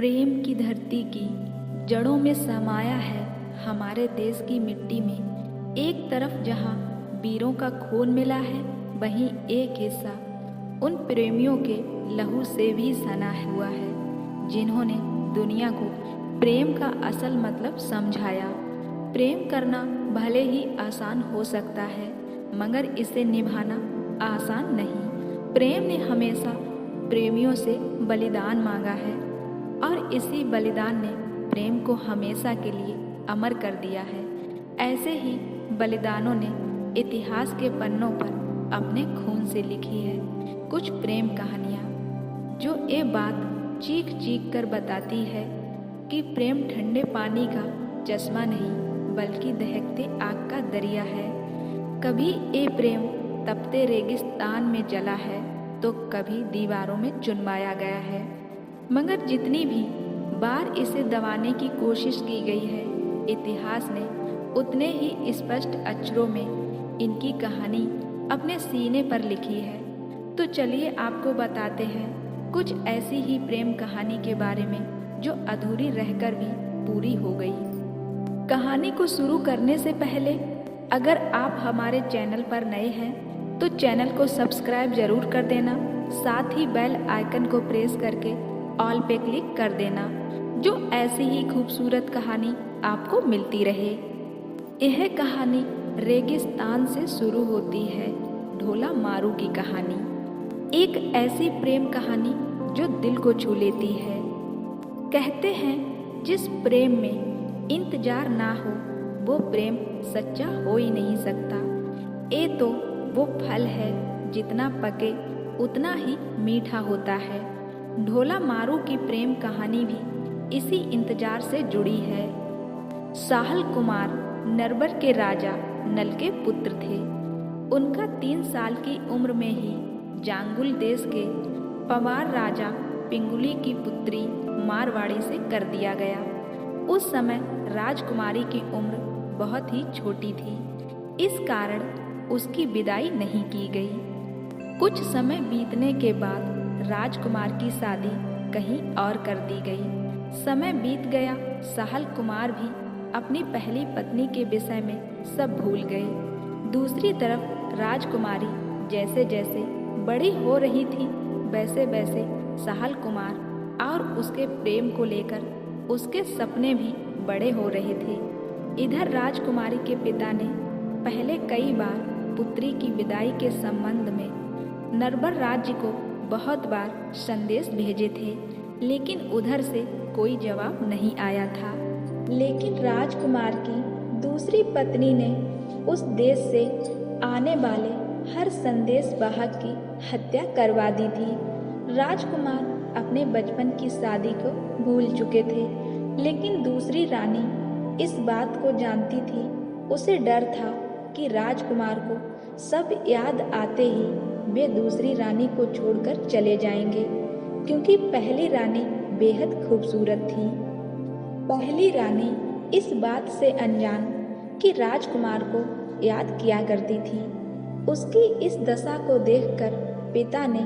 प्रेम की धरती की जड़ों में समाया है हमारे देश की मिट्टी में। एक तरफ जहाँ वीरों का खून मिला है, वहीं एक हिस्सा उन प्रेमियों के लहू से भी सना हुआ है जिन्होंने दुनिया को प्रेम का असल मतलब समझाया। प्रेम करना भले ही आसान हो सकता है, मगर इसे निभाना आसान नहीं। प्रेम ने हमेशा प्रेमियों से बलिदान मांगा है और इसी बलिदान ने प्रेम को हमेशा के लिए अमर कर दिया है। ऐसे ही बलिदानों ने इतिहास के पन्नों पर अपने खून से लिखी है कुछ प्रेम कहानियाँ, जो ये बात चीख चीख कर बताती है कि प्रेम ठंडे पानी का चश्मा नहीं बल्कि दहकते आग का दरिया है। कभी ये प्रेम तपते रेगिस्तान में जला है तो कभी दीवारों में चुनवाया गया है, मगर जितनी भी बार इसे दबाने की कोशिश की गई है, इतिहास ने उतने ही स्पष्ट अक्षरों में इनकी कहानी अपने सीने पर लिखी है। तो चलिए आपको बताते हैं कुछ ऐसी ही प्रेम कहानी के बारे में जो अधूरी रहकर भी पूरी हो गई। कहानी को शुरू करने से पहले अगर आप हमारे चैनल पर नए हैं तो चैनल को सब्सक्राइब जरूर कर देना, साथ ही बेल आइकन को प्रेस करके ऑल पे क्लिक कर देना, जो ऐसी ही खूबसूरत कहानी आपको मिलती रहे। यह कहानी रेगिस्तान से शुरू होती है। ढोला मारू की कहानी एक ऐसी प्रेम कहानी जो दिल को छू लेती है। कहते हैं जिस प्रेम में इंतजार ना हो वो प्रेम सच्चा हो ही नहीं सकता। ये तो वो फल है जितना पके उतना ही मीठा होता है। ढोला मारू की प्रेम कहानी भी इसी इंतजार से जुड़ी है। साहल कुमार नरबर के राजा नल के पुत्र थे। उनका 3 साल की उम्र में ही जांगुल देश के पवार राजा पिंगुली की पुत्री मारवाड़ी से कर दिया गया। उस समय राजकुमारी की उम्र बहुत ही छोटी थी, इस कारण उसकी विदाई नहीं की गई। कुछ समय बीतने के बाद राजकुमार की शादी कहीं और कर दी गई। समय बीत गया, साहल कुमार भी अपनी पहली पत्नी के विषय में सब भूल गए। दूसरी तरफ राजकुमारी जैसे जैसे बड़ी हो रही थी, वैसे वैसे साहल कुमार और उसके प्रेम को लेकर उसके सपने भी बड़े हो रहे थे। इधर राजकुमारी के पिता ने पहले कई बार पुत्री की विदाई के संबंध में नरबर राज्य को बहुत बार संदेश भेजे थे, लेकिन उधर से कोई जवाब नहीं आया था। लेकिन राजकुमार की दूसरी पत्नी ने उस देश से आने वाले हर संदेश वाहक की हत्या करवा दी थी। राजकुमार अपने बचपन की शादी को भूल चुके थे, लेकिन दूसरी रानी इस बात को जानती थी। उसे डर था कि राजकुमार को सब याद आते ही वे दूसरी रानी को छोड़कर चले जाएंगे, क्योंकि पहली रानी बेहद खूबसूरत थी। पहली रानी इस बात से अनजान कि राजकुमार को याद किया करती थी। उसकी इस दशा को देखकर पिता ने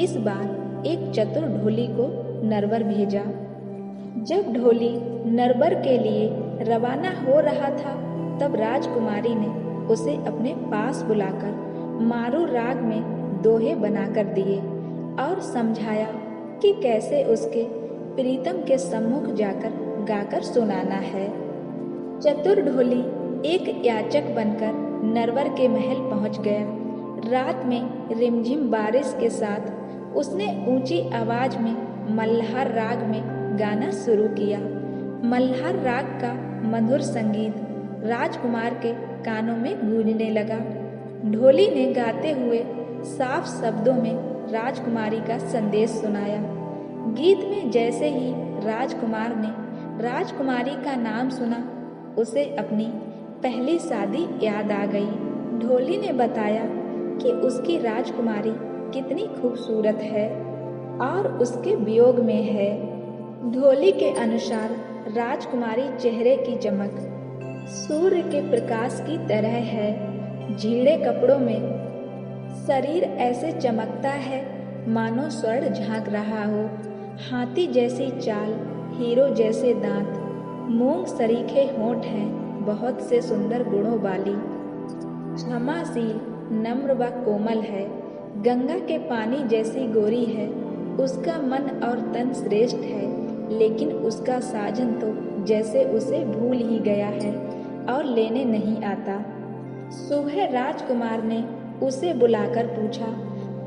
इस बार एक चतुर ढोली को नरबर भेजा। जब ढोली नरबर के लिए रवाना हो रहा था, तब राजकुमारी ने उसे अपने पास बुलाकर मारू राग में दोहे बनाकर दिए और समझाया कि कैसे उसके प्रीतम के सम्मुख जाकर गाकर सुनाना है। चतुर ढोली एक याचक बनकर नरवर के महल पहुंच गया। रात में रिमझिम बारिश के साथ उसने ऊंची आवाज में मल्हार राग में गाना शुरू किया। मल्हार राग का मधुर संगीत राजकुमार के कानों में गूंजने लगा। ढोली ने गाते हुए साफ शब्दों में राजकुमारी का संदेश सुनाया। गीत में जैसे ही राजकुमार ने राजकुमारी का नाम सुना, उसे अपनी पहली शादी याद आ गई। ढोली ने बताया कि उसकी राजकुमारी कितनी खूबसूरत है और उसके वियोग में है। ढोली के अनुसार राजकुमारी चेहरे की चमक सूर्य के प्रकाश की तरह है। झीड़े कपड़ों में शरीर ऐसे चमकता है मानो स्वर्ण झांक रहा हो। हाथी जैसी चाल, हीरो जैसे दांत, मूंग सरीखे होंठ हैं, बहुत से सुंदर गुणों वाली। क्षमाशील, नम्र व कोमल है, गंगा के पानी जैसी गोरी है। उसका मन और तन श्रेष्ठ है, लेकिन उसका साजन तो जैसे उसे भूल ही गया है और लेने नहीं आता। सुबह राजकुमार ने उसे बुलाकर पूछा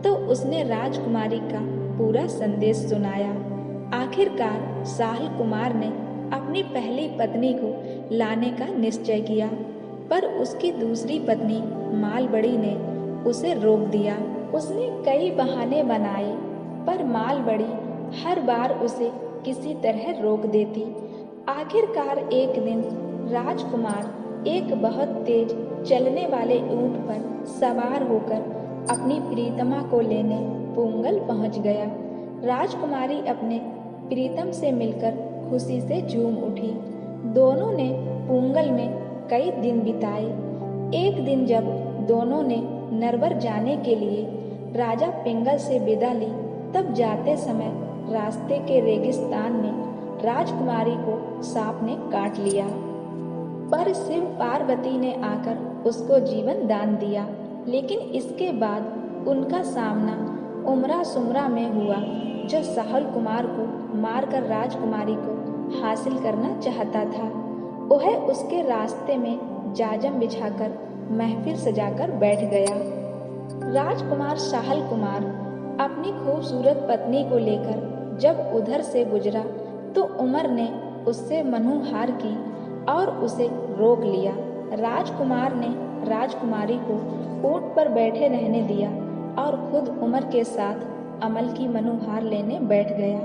तो उसने राजकुमारी का पूरा संदेश सुनाया। आखिरकार साहिल कुमार ने अपनी पहली पत्नी को लाने का निश्चय किया, पर उसकी दूसरी पत्नी मालबड़ी ने उसे रोक दिया। उसने कई बहाने बनाए, पर मालबड़ी हर बार उसे किसी तरह रोक देती। आखिरकार एक दिन राजकुमार एक बहुत तेज चलने वाले ऊंट पर सवार होकर अपनी प्रीतमा को लेने पुंगल पहुंच गया। राजकुमारी अपने प्रीतम से मिलकर खुशी से झूम उठी। दोनों ने पुंगल में कई दिन बिताए। एक दिन जब दोनों ने नरवर जाने के लिए राजा पिंगल से विदा ली, तब जाते समय रास्ते के रेगिस्तान में राजकुमारी को सांप ने काट लिया, पर शिव पार्वती ने आकर उसको जीवन दान दिया। लेकिन इसके बाद उनका सामना उमरा सुमरा में हुआ, जो साहिल कुमार को मारकर राजकुमारी को हासिल करना चाहता था। वह उसके रास्ते में जाजम बिछाकर महफिल सजाकर बैठ गया। राजकुमार साहिल कुमार अपनी खूबसूरत पत्नी को लेकर जब उधर से गुजरा तो उमर ने उससे मनुहार की और उसे रोक लिया। राजकुमार ने राजकुमारी को ऊंट पर बैठे रहने दिया और खुद उमर के साथ अमल की मनुहार लेने बैठ गया।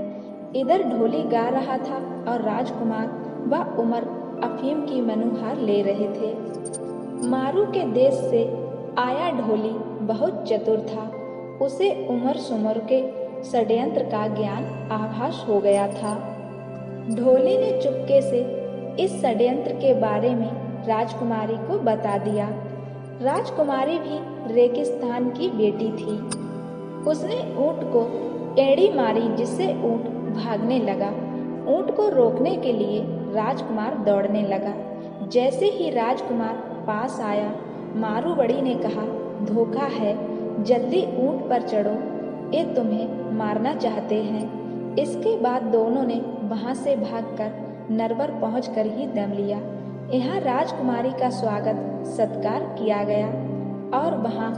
इधर ढोली गा रहा था और राजकुमार व उमर अफीम की मनुहार ले रहे थे। मारू के देश से आया ढोली बहुत चतुर था। उसे उमर सुमर के षड्यंत्र का ज्ञान आभास हो गया था। ढोली ने चुपके से इस षड्यंत्र के बारे में राजकुमारी को बता दिया। राजकुमारी भी रेगिस्तान की बेटी थी। उसने ऊंट को एड़ी मारी, जिससे ऊंट भागने लगा। ऊंट को रोकने के लिए राजकुमार दौड़ने लगा। जैसे ही राजकुमार पास आया, मारूबड़ी ने कहा, धोखा है, जल्दी ऊंट पर चढ़ो, ये तुम्हें मारना चाहते हैं। इसके बाद दोनों ने वहां से भागकर नरवर पहुंचकर ही दम लिया। यहाँ राजकुमारी का स्वागत सत्कार किया गया और वहां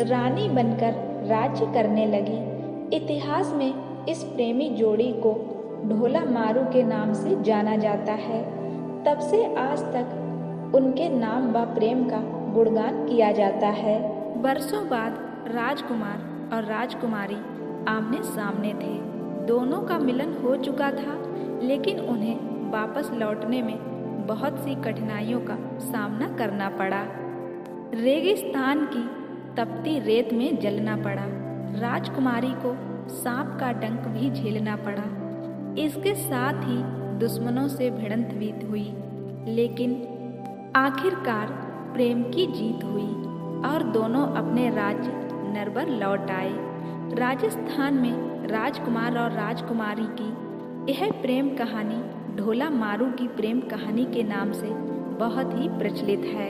रानी बनकर राज्य करने लगी। इतिहास में इस प्रेमी जोड़ी को ढोला मारू के नाम से जाना जाता है। तब से आज तक उनके नाम व प्रेम का गुणगान किया जाता है। वर्षों बाद राजकुमार और राजकुमारी आमने सामने थे। दोनों का मिलन हो चुका था, लेकिन उन्हें वापस लौटने में बहुत सी कठिनाइयों का सामना करना पड़ा। रेगिस्तान की तपती रेत में जलना पड़ा। राजकुमारी को सांप का डंक भी झेलना पड़ा। इसके साथ ही दुश्मनों से भिड़ंत भी हुई, लेकिन आखिरकार प्रेम की जीत हुई और दोनों अपने राज्य नरवर लौट आए। राजस्थान में राजकुमार और राजकुमारी की यह प्रेम कहानी ढोला मारू की प्रेम कहानी के नाम से बहुत ही प्रचलित है।